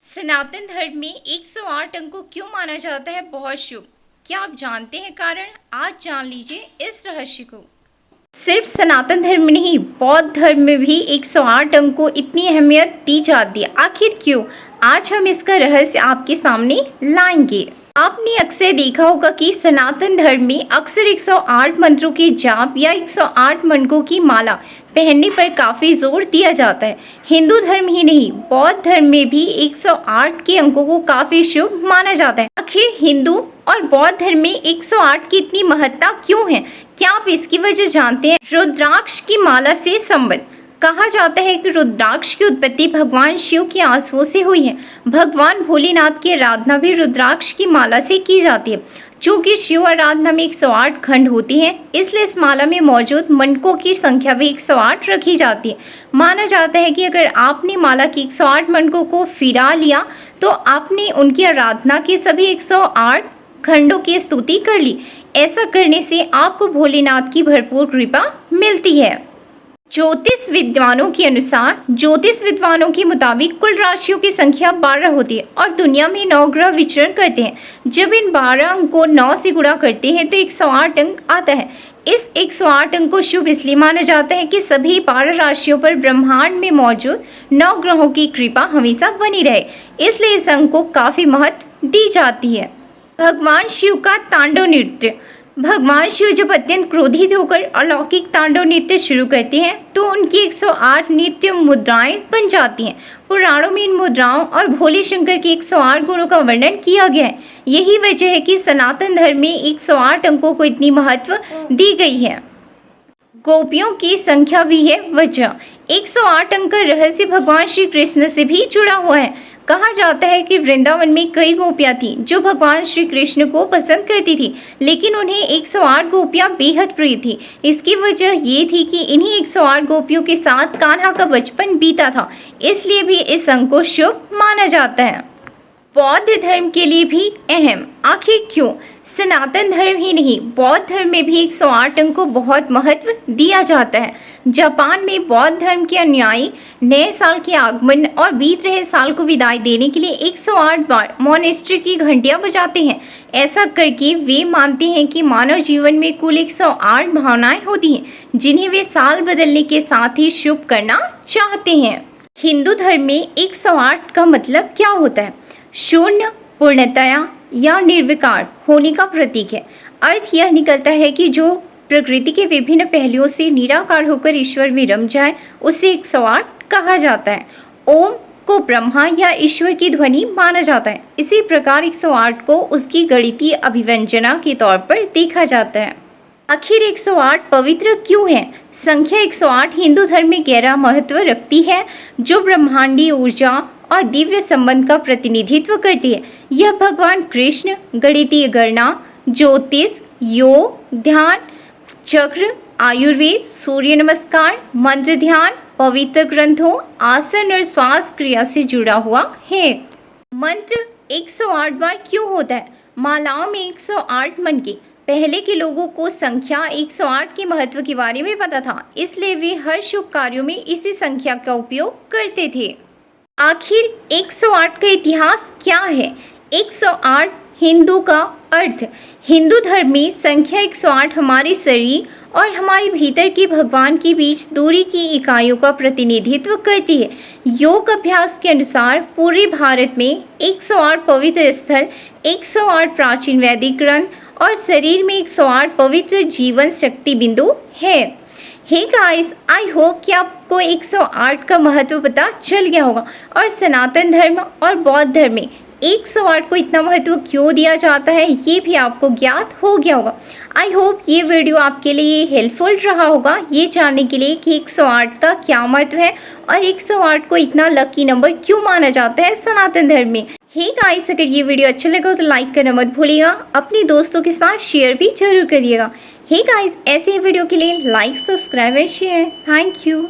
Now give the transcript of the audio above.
सनातन धर्म में 108 अंक को क्यों माना जाता है बहुत शुभ? क्या आप जानते हैं कारण? आज जान लीजिए इस रहस्य को। सिर्फ सनातन धर्म में नहीं, बौद्ध धर्म में भी 108 अंक को इतनी अहमियत दी जाती है। आखिर क्यों? आज हम इसका रहस्य आपके सामने लाएंगे। आपने अक्सर देखा होगा कि सनातन धर्म में अक्सर 108 मंत्रों के जाप या 108 मंत्रों की माला पहनने पर काफ़ी जोर दिया जाता है। हिंदू धर्म ही नहीं, बौद्ध धर्म में भी 108 के अंकों को काफ़ी शुभ माना जाता है। आखिर हिंदू और बौद्ध धर्म में 108 की इतनी महत्ता क्यों है? क्या आप इसकी वजह जानते हैं? रुद्राक्ष की माला से संबंध। कहा जाता है कि रुद्राक्ष की उत्पत्ति भगवान शिव के आंसुओं से हुई है। भगवान भोलेनाथ की आराधना भी रुद्राक्ष की माला से की जाती है। चूँकि शिव आराधना में 108 खंड होती हैं, इसलिए इस माला में मौजूद मंडकों की संख्या भी 108 रखी जाती है। माना जाता है कि अगर आपने माला की 108 मंडकों को फिरा लिया तो आपने उनकी आराधना के सभी 108 खंडों की स्तुति कर ली। ऐसा करने से आपको भोलेनाथ की भरपूर कृपा मिलती है। ज्योतिष विद्वानों के मुताबिक कुल राशियों की संख्या 12 होती है और दुनिया में 9 ग्रह विचरण करते हैं। जब इन 12 अंक को 9 से गुणा करते हैं तो 108 अंक आता है। इस 108 अंक को शुभ इसलिए माना जाता है कि सभी 12 राशियों पर ब्रह्मांड में मौजूद 9 ग्रहों की कृपा हमेशा बनी रहे, इसलिए इस अंक को काफ़ी महत्व दी जाती है। भगवान शिव का तांडव नृत्य। भगवान शिव जब अत्यंत क्रोधित होकर अलौकिक तांडव नृत्य शुरू करते हैं तो उनकी 108 नृत्य मुद्राएं बन जाती हैं। पुराणों में इन मुद्राओं और भोले शंकर के 108 गुणों का वर्णन किया गया है। यही वजह है कि सनातन धर्म में 108 अंकों को इतनी महत्व दी गई है। गोपियों की संख्या भी है वजह। 108 अंक का रहस्य भगवान श्री कृष्ण से भी जुड़ा हुआ है। कहा जाता है कि वृंदावन में कई गोपियां थीं जो भगवान श्री कृष्ण को पसंद करती थी, लेकिन उन्हें 108 गोपियां बेहद प्रिय थी। इसकी वजह ये थी कि इन्हीं 108 गोपियों के साथ कान्हा का बचपन बीता था, इसलिए भी इस अंक को शुभ माना जाता है। बौद्ध धर्म के लिए भी अहम। आखिर क्यों? सनातन धर्म ही नहीं, बौद्ध धर्म में भी 108 अंक को बहुत महत्व दिया जाता है। जापान में बौद्ध धर्म के अनुयायी नए साल के आगमन और बीत रहे साल को विदाई देने के लिए 108 बार मॉनेस्ट्री की घंटियां बजाते हैं। ऐसा करके वे मानते हैं कि मानव जीवन में कुल 108 भावनाएं होती हैं जिन्हें वे साल बदलने के साथ ही शुभ करना चाहते हैं। हिंदू धर्म में 108 का मतलब क्या होता है? शून्य, पूर्णतया या निर्विकार होने का प्रतीक है। अर्थ यह निकलता है कि जो प्रकृति के विभिन्न पहलुओं से निराकार होकर ईश्वर में रम जाए उसे 108 कहा जाता है। ओम को ब्रह्मा या ईश्वर की ध्वनि माना जाता है। इसी प्रकार 108 को उसकी गणितीय अभिव्यंजना के तौर पर देखा जाता है। आखिर 108 पवित्र क्यों है? संख्या 108 हिंदू धर्म में गहरा महत्व रखती है, जो ब्रह्मांडीय ऊर्जा और दिव्य संबंध का प्रतिनिधित्व करती है। यह भगवान कृष्ण, गणितीय गणना, ज्योतिष, योग, ध्यान, चक्र, आयुर्वेद, सूर्य नमस्कार, मंत्र ध्यान, पवित्र ग्रंथों, आसन और श्वास क्रिया से जुड़ा हुआ है। मंत्र 108 बार क्यों होता है? मालाओं में 108 मन के। पहले के लोगों को संख्या 108 के महत्व के बारे में पता था, इसलिए वे हर शुभ कार्यों में इसी संख्या का उपयोग करते थे। आखिर 108 का इतिहास क्या है? 108 हिंदू का अर्थ। हिंदू धर्म में संख्या 108 हमारे शरीर और हमारे भीतर के भगवान के बीच दूरी की इकाइयों का प्रतिनिधित्व करती है। योग अभ्यास के अनुसार पूरे भारत में 108 पवित्र स्थल, 108 प्राचीन वैदिक ग्रंथ और शरीर में 108 पवित्र जीवन शक्ति बिंदु है। हे गाइस, आई होप कि आपको 108 का महत्व पता चल गया होगा और सनातन धर्म और बौद्ध धर्म में 108 को इतना महत्व क्यों दिया जाता है ये भी आपको ज्ञात हो गया होगा। आई होप ये वीडियो आपके लिए हेल्पफुल रहा होगा ये जानने के लिए कि 108 का क्या महत्व है और 108 को इतना लकी नंबर क्यों माना जाता है सनातन धर्म में। हे गाइस, अगर ये वीडियो अच्छा लगा तो लाइक करना मत भूलिएगा, अपने दोस्तों के साथ शेयर भी जरूर करिएगा। हे गाइस, ऐसे वीडियो के लिए like, subscribe and share. Thank you.